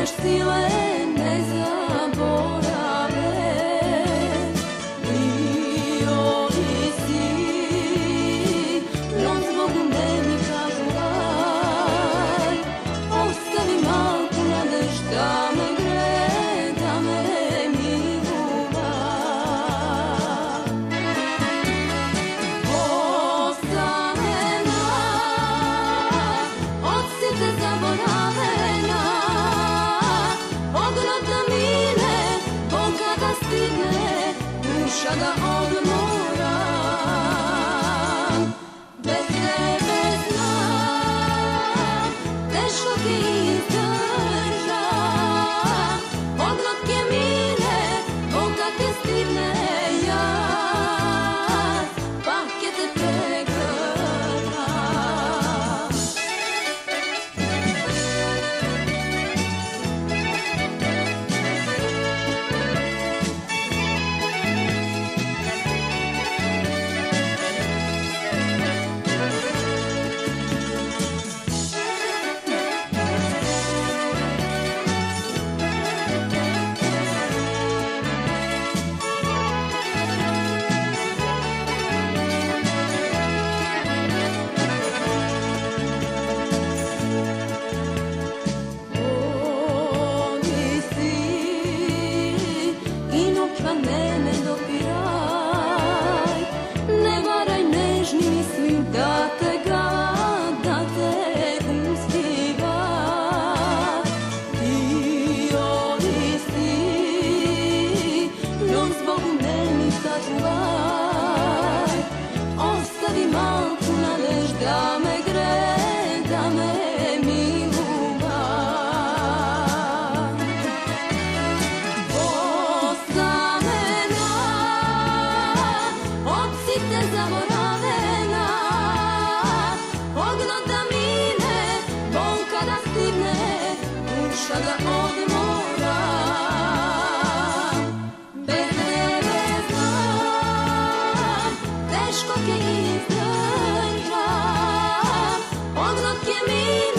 nemaš sile, ne zaborave. Bio si, no zbogu ne mi kažu aj, ostavi malku nadeš da me gre, da me miluva. Ostavena, od site zaboravena, odvrata mine, Boga da stigne, duša da odmora. Bez tebe znam, teško ti izdržam, odlotke mine, Boga te stigne jad, pake te pregrtam. Oni si i noća ne dopiraj, ne varaj nežni, mislim da te da te uspiva. Bio si, no zbogu ne mi sačuvaj, ostavi malku nadeš da me gre, da me miluva. Ostavena, od site zaboravena, ognot da mine, bolka da stigne, duša da odmora. Bez tebe znam, teško ti izdržam, odlotke mine,